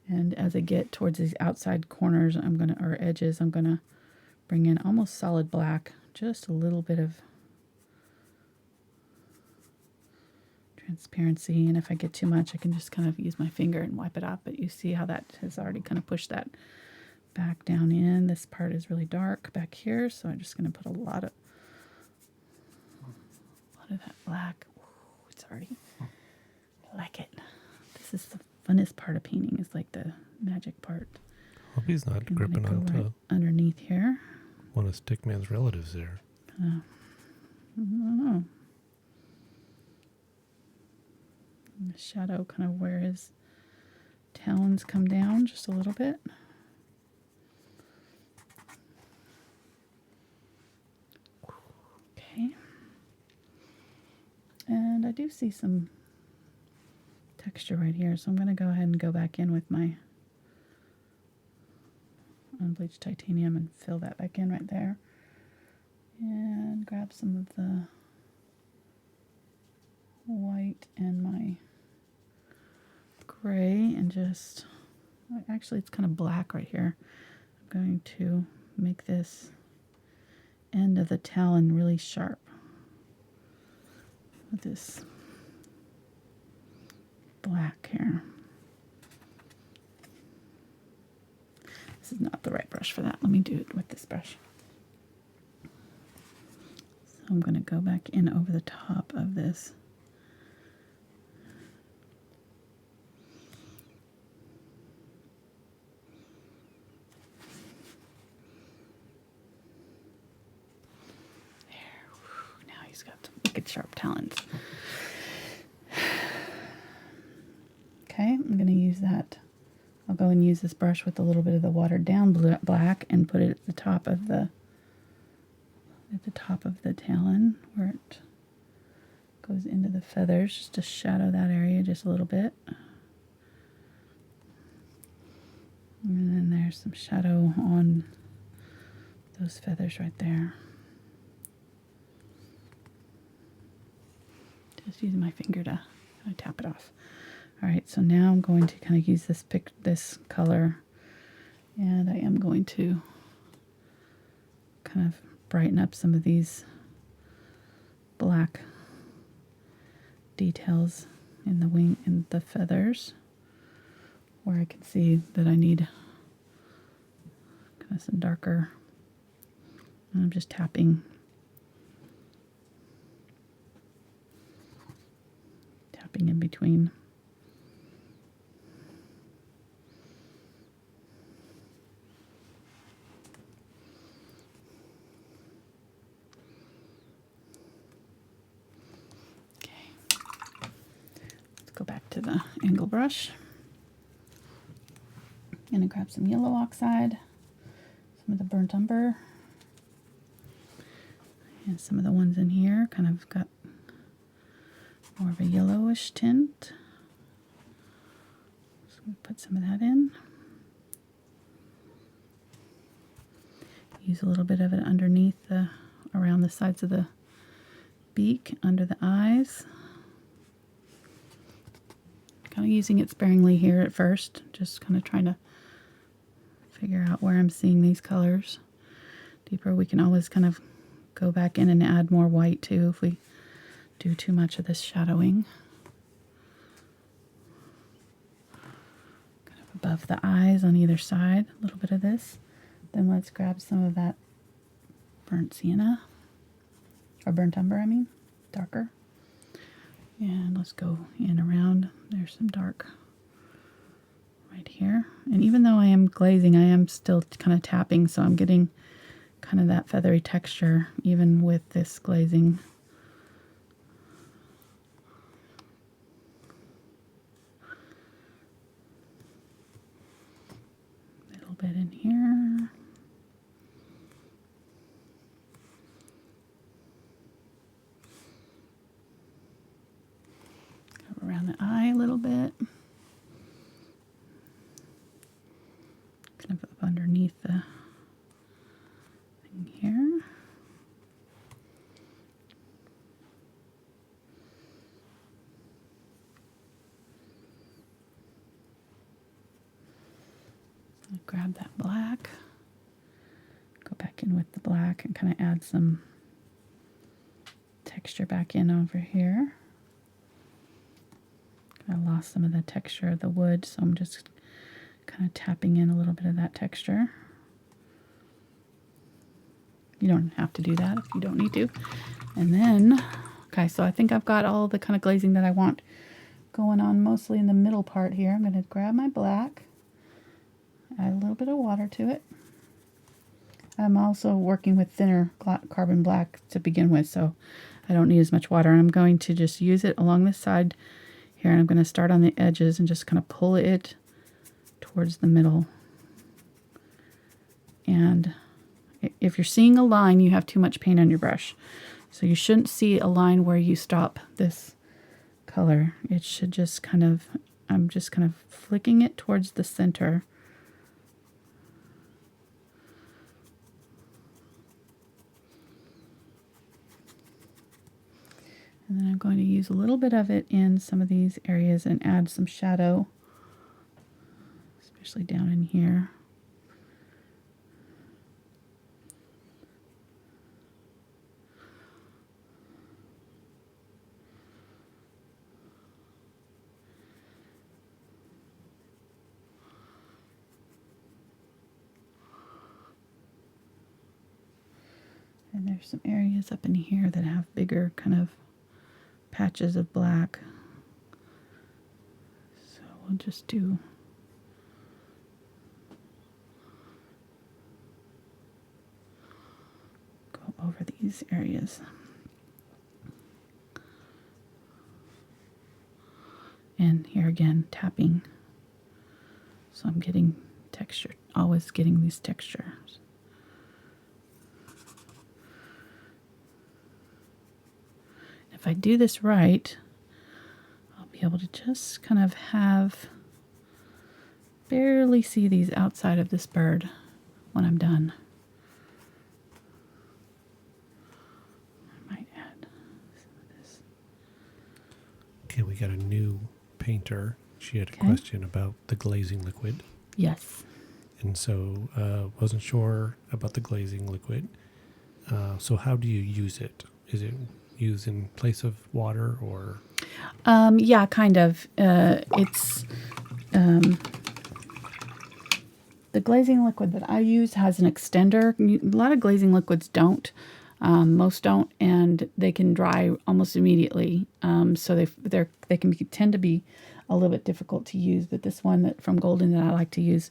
A: And as I get towards these outside corners, or edges, I'm going to bring in almost solid black, just a little bit of transparency. And if I get too much, I can just kind of use my finger and wipe it off. But you see how that has already kind of pushed that back down in. This part is really dark back here, so I'm just going to put a lot of that black. Ooh, it's already, I like it. This is the funnest part of painting, is like the magic part.
B: Hope he's not gripping onto
A: right underneath here.
B: One of Stickman's relatives there.
A: I don't know. And the shadow kind of where his talons come down just a little bit. Okay. And I do see some texture right here, so I'm going to go ahead and go back in with my Unbleached Titanium and fill that back in right there. And grab some of the white and my gray and just, actually it's kind of black right here. I'm going to make this end of the talon really sharp with this black here. This is not the right brush for that. Let me do it with this brush. So I'm going to go back in over the top of this. There. Now he's got some wicked sharp talons. Okay, I'm going to use that. I'll go and use this brush with a little bit of the watered down black and put it at the top of the talon where it goes into the feathers, just to shadow that area just a little bit. And then there's some shadow on those feathers right there. Just using my finger to kind of tap it off. All right, so now I'm going to kind of use this color, and I am going to kind of brighten up some of these black details in the wing and the feathers, where I can see that I need kind of some darker. And I'm just tapping in between. Go back to the angle brush. I'm going to grab some yellow oxide, some of the burnt umber, and some of the ones in here kind of got more of a yellowish tint. So we put some of that in. Use a little bit of it underneath around the sides of the beak, under the eyes. Kind of using it sparingly here at first, just kind of trying to figure out where I'm seeing these colors. Deeper, we can always kind of go back in and add more white too if we do too much of this shadowing. Kind of above the eyes on either side, a little bit of this. Then let's grab some of that burnt sienna, or burnt umber, I mean, darker. And let's go in around. There's some dark right here. And even though I am glazing, I am still kind of tapping, so I'm getting kind of that feathery texture even with this glazing. A little bit in here. Around the eye a little bit. Kind of up underneath the thing here. I'll grab that black. Go back in with the black and kind of add some texture back in over here. I lost some of the texture of the wood, so I'm just kind of tapping in a little bit of that texture. You don't have to do that if you don't need to. And then, okay, so I think I've got all the kind of glazing that I want going on mostly in the middle part here. I'm going to grab my black, add a little bit of water to it. I'm also working with thinner carbon black to begin with, so I don't need as much water. And I'm going to just use it along the side here, and I'm going to start on the edges and just kind of pull it towards the middle. And if you're seeing a line, you have too much paint on your brush. So you shouldn't see a line where you stop this color. It should just kind of, I'm just kind of flicking it towards the center. And then I'm going to use a little bit of it in some of these areas and add some shadow, especially down in here. And there's some areas up in here that have bigger kind of patches of black. So we'll just do go over these areas. And here again, tapping. So I'm getting texture, always getting these textures. If I do this right, I'll be able to just kind of barely see these outside of this bird when I'm done. I might add some of this.
B: Okay, we got a new painter. She had a question about the glazing liquid.
A: Yes.
B: And so wasn't sure about the glazing liquid. So how do you use it? Is it used in place of water or?
A: Yeah, kind of. It's the glazing liquid that I use has an extender. A lot of glazing liquids don't. Most don't, and they can dry almost immediately. So they can tend to be a little bit difficult to use. But this one that from Golden that I like to use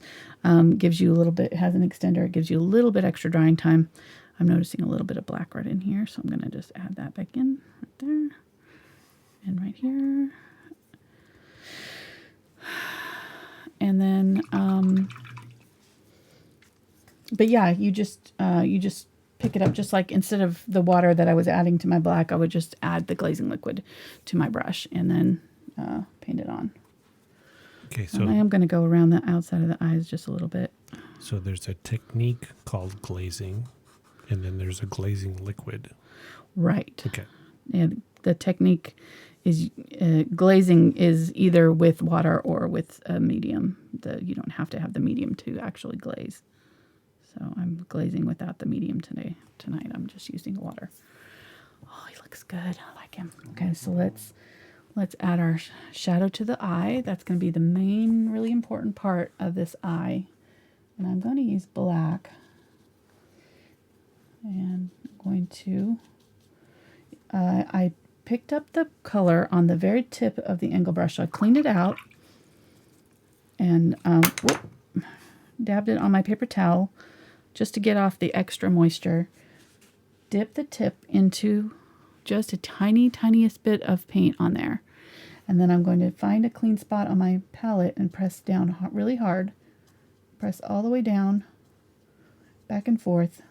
A: gives you a little bit. It has an extender. It gives you a little bit extra drying time. I'm noticing a little bit of black right in here, so I'm going to just add that back in right there and right here. And then But yeah, you just pick it up, just like instead of the water that I was adding to my black, I would just add the glazing liquid to my brush and then paint it on.
B: Okay,
A: And I
B: so
A: am going to go around the outside of the eyes just a little bit.
B: so there's a technique called glazing, and then there's a glazing liquid.
A: Right.
B: Okay.
A: And the technique is glazing is either with water or with a medium. You don't have to have the medium to actually glaze. So I'm glazing without the medium tonight. I'm just using water. Oh, he looks good. I like him. Okay, so let's add our shadow to the eye. That's going to be the main, really important part of this eye. And I'm going to use black. And I'm going to... I picked up the color on the very tip of the angle brush. So I cleaned it out and dabbed it on my paper towel just to get off the extra moisture. Dip the tip into just a tiniest bit of paint on there. And then I'm going to find a clean spot on my palette and press down really hard. Press all the way down, back and forth,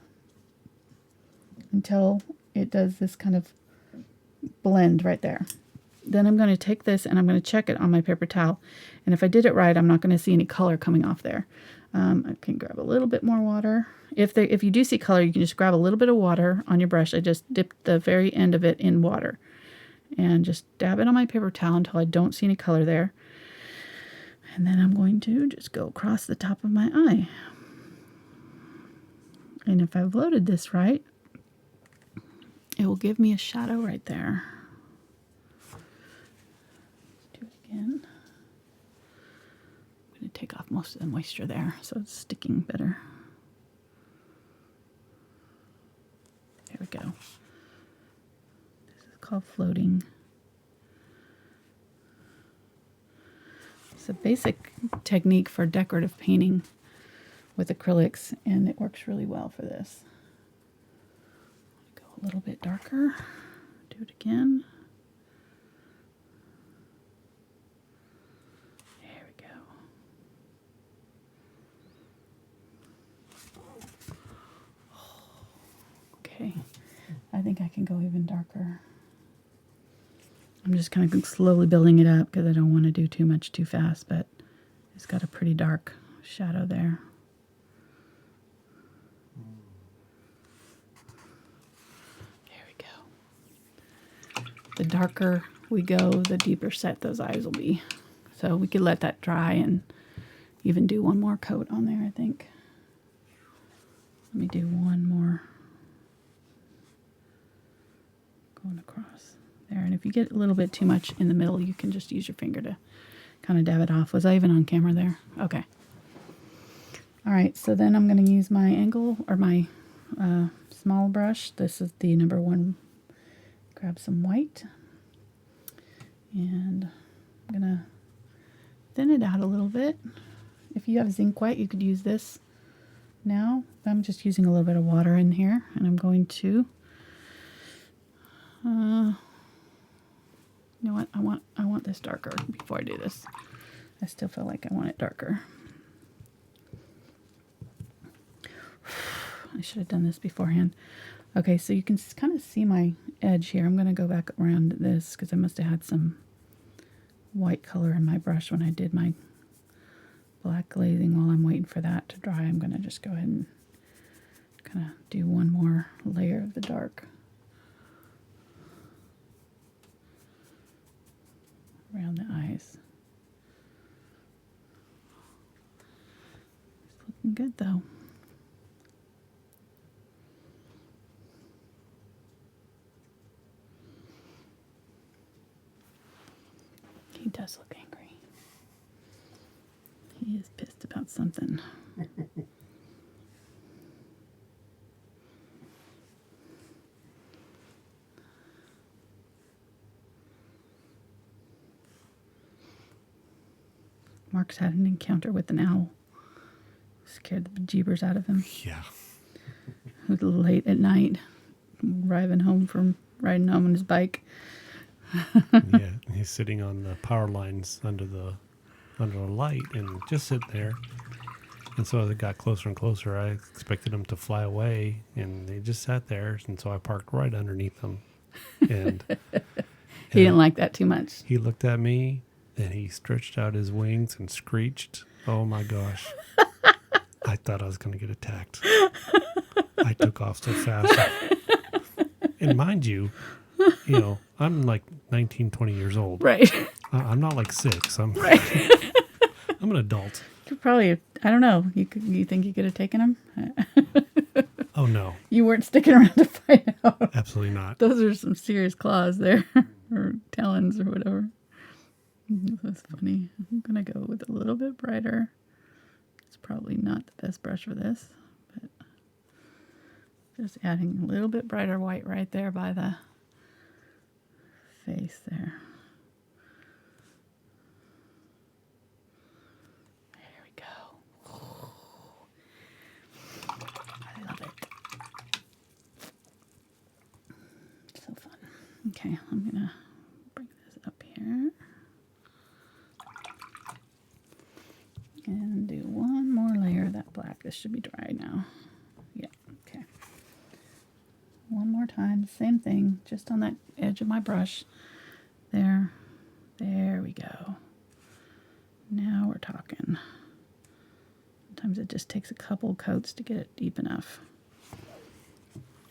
A: until it does this kind of blend right there. Then I'm going to take this and I'm going to check it on my paper towel. And if I did it right, I'm not going to see any color coming off there. I can grab a little bit more water. If you do see color, you can just grab a little bit of water on your brush. I just dipped the very end of it in water. And just dab it on my paper towel until I don't see any color there. And then I'm going to just go across the top of my eye. And if I've loaded this right, it will give me a shadow right there. Let's do it again. I'm going to take off most of the moisture there so it's sticking better. There we go. This is called floating. It's a basic technique for decorative painting with acrylics, and it works really well for this. Go a little bit darker. Do it again. There we go. Okay, I think I can go even darker. I'm just kind of slowly building it up because I don't want to do too much too fast, but it's got a pretty dark shadow there. There we go. The darker we go, the deeper set those eyes will be. So we could let that dry and even do one more coat on there, I think. Let me do one more. Going across there. And if you get a little bit too much in the middle, you can just use your finger to kind of dab it off. Was I even on camera there? Okay. All right, so then I'm going to use my angle or my small brush. This is the number 1. Grab some white. And I'm going to thin it out a little bit. If you have zinc white, you could use this now. I'm just using a little bit of water in here, and I'm going to you know what? I want this darker before I do this. I still feel like I want it darker. I should have done this beforehand. Okay, so you can kind of see my edge here. I'm going to go back around this because I must have had some white color in my brush when I did my black glazing. While I'm waiting for that to dry, I'm going to just go ahead and kind of do one more layer of the dark around the eyes. It's looking good though. He does look angry. He is pissed about something. Mark's had an encounter with an owl. Scared the bejeebers out of him.
B: Yeah.
A: It was late at night, riding home on his bike.
B: Yeah, he's sitting on the power lines under the light and just sit there. And so as it got closer and closer, I expected them to fly away, and they just sat there. And so I parked right underneath them. And
A: He didn't like that too much.
B: he looked at me, and he stretched out his wings and screeched. Oh my gosh. I thought I was going to get attacked. I took off so fast. And mind you, I'm like 19, 20 years old.
A: Right.
B: I'm not like 6. I'm an adult.
A: Could probably, I don't know. You think you could have taken him?
B: Oh, no.
A: You weren't sticking around to find out.
B: Absolutely not.
A: Those are some serious claws there, or talons or whatever. That's funny. I'm going to go with a little bit brighter. It's probably not the best brush for this, but just adding a little bit brighter white right there by the face there. There we go. I love it. So fun. Okay, I'm going to bring this up here. And do one more layer of that black. This should be dry now. Yeah, okay. One more time, same thing, just on that edge of my brush. There. There we go. Now we're talking. Sometimes it just takes a couple coats to get it deep enough.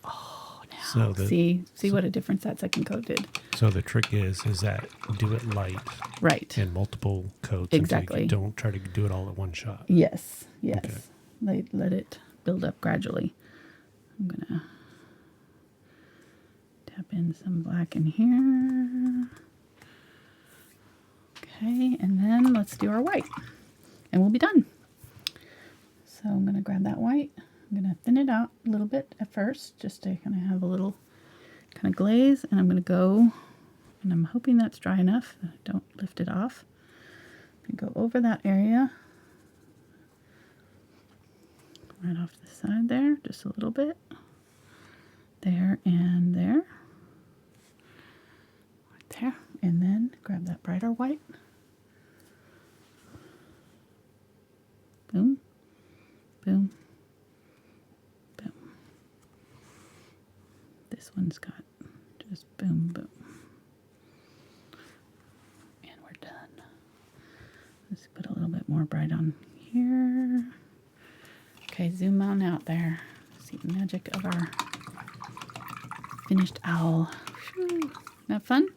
A: Oh, now. See what a difference that second coat did.
B: So the trick is that do it light.
A: Right.
B: In multiple coats.
A: Exactly.
B: You don't try to do it all at one shot.
A: Yes, yes.
B: Okay.
A: Let it build up gradually. I'm going to tap in some black in here. Okay, and then let's do our white. And we'll be done. So I'm going to grab that white. I'm going to thin it out a little bit at first, just to kind of have a little kind of glaze. And I'm going to go, and I'm hoping that's dry enough that I don't lift it off. I'm going to go over that area. Right off the side there, just a little bit. There and there. Right there. And then grab that brighter white. Boom. Boom. Boom. This one's got just boom, boom. And we're done. Let's put a little bit more bright on here. Okay, zoom on out there. See the magic of our finished owl. Whew. Isn't that fun?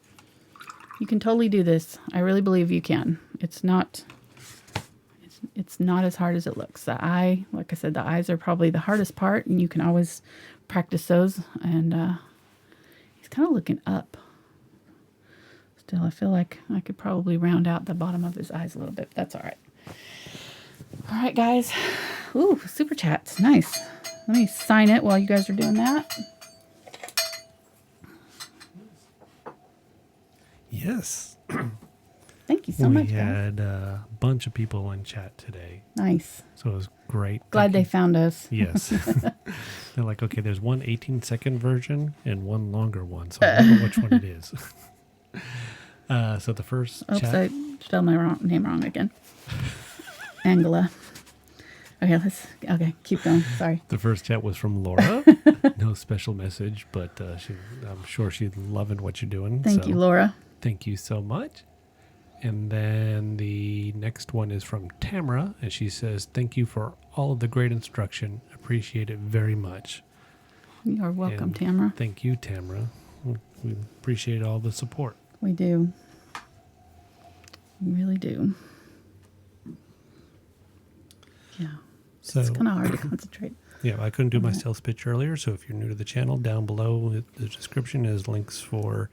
A: You can totally do this. I really believe you can. It's not as hard as it looks. The eye, like I said, the eyes are probably the hardest part, and you can always practice those. And he's kind of looking up. Still, I feel like I could probably round out the bottom of his eyes a little bit. That's all right. All right, guys. Ooh, super chats. Nice. Let me sign it while you guys are doing that.
B: Yes.
A: Thank you so much,
B: We
A: guys.
B: had a bunch of people in chat today.
A: Nice.
B: So it was great.
A: Glad they found us.
B: Yes. They're like, okay, there's one 18-second version and one longer one. So I don't know which one it is. So the first
A: Oops,
B: chat.
A: I spelled my name wrong again. Angela. Okay, keep going. Sorry.
B: The first chat was from Laura. No special message, but I'm sure she's loving what you're doing.
A: Thank you, Laura.
B: Thank you so much. And then the next one is from Tamara, and she says, thank you for all of the great instruction. Appreciate it very much.
A: You're welcome,
B: And
A: Tamara.
B: Thank you, Tamara. We appreciate all the support.
A: We do. We really do. Yeah.
B: So,
A: It's kind of hard to concentrate.
B: yeah, I couldn't do my sales pitch earlier, so if you're new to the channel, down below the description is links for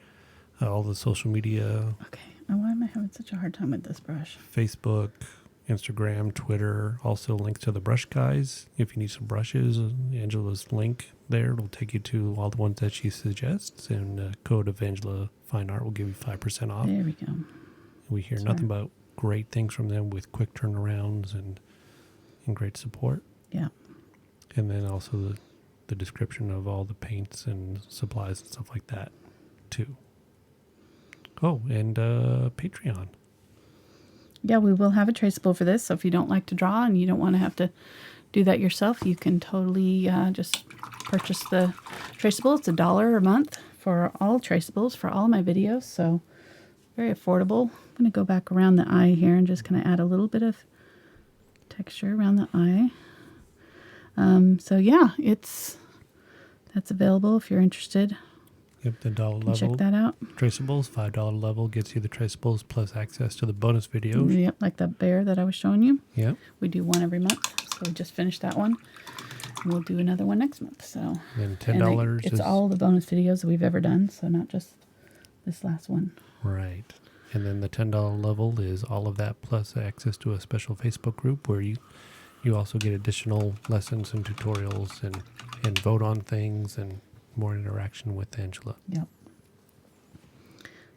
B: all the social media,
A: Okay. Why am I having such a hard time with this brush?
B: Facebook, Instagram, Twitter, also links to the brush guys. If you need some brushes, Angela's link there will take you to all the ones that she suggests, and code of Angela Fine Art will give you 5% off.
A: There we go.
B: We hear
A: That's
B: nothing but great things from them with quick turnarounds and great support.
A: Yeah.
B: And then also the description of all the paints and supplies and stuff like that too. Oh, and Patreon.
A: yeah, we will have a traceable for this. So if you don't like to draw and you don't want to have to do that yourself, you can totally just purchase the traceable. It's $1 a month for all traceables for all my videos. So very affordable. I'm going to go back around the eye here and just kind of add a little bit of texture around the eye. So yeah, that's available if you're interested.
B: Yep, the $1 level.
A: Check that out.
B: Traceables, $5 level gets you the traceables plus access to the bonus videos.
A: Yep, like that bear that I was showing you.
B: Yep.
A: We do one every month, so we just finished that one. And we'll do another one next month. So
B: then $10
A: it's
B: is
A: all the bonus videos that we've ever done, so not just this last one.
B: right. And then the $10 level is all of that plus access to a special Facebook group where you also get additional lessons and tutorials and vote on things and more interaction with Angela.
A: Yep.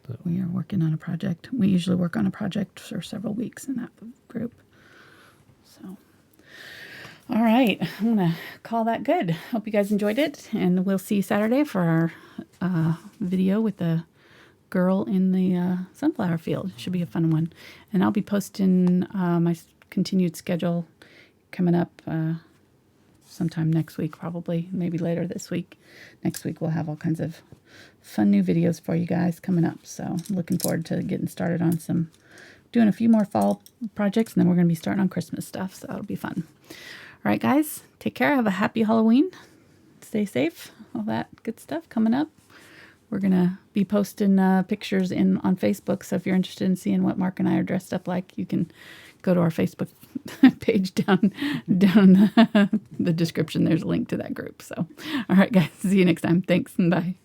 B: So.
A: We are working on a project. We usually work on a project for several weeks in that group. So, all right. I'm going to call that good. Hope you guys enjoyed it. And we'll see you Saturday for our video with the girl in the sunflower field. Should be a fun one. And I'll be posting my continued schedule coming up sometime next week, probably, maybe later this week. Next week we'll have all kinds of fun new videos for you guys coming up. So looking forward to getting started on doing a few more fall projects, and then we're going to be starting on Christmas stuff, so that'll be fun. All right, guys, take care. Have a happy Halloween. Stay safe. All that good stuff coming up. We're going to be posting pictures on Facebook, so if you're interested in seeing what Mark and I are dressed up like, you can go to our Facebook page down the description. There's a link to that group. So, all right, guys, see you next time. Thanks and bye.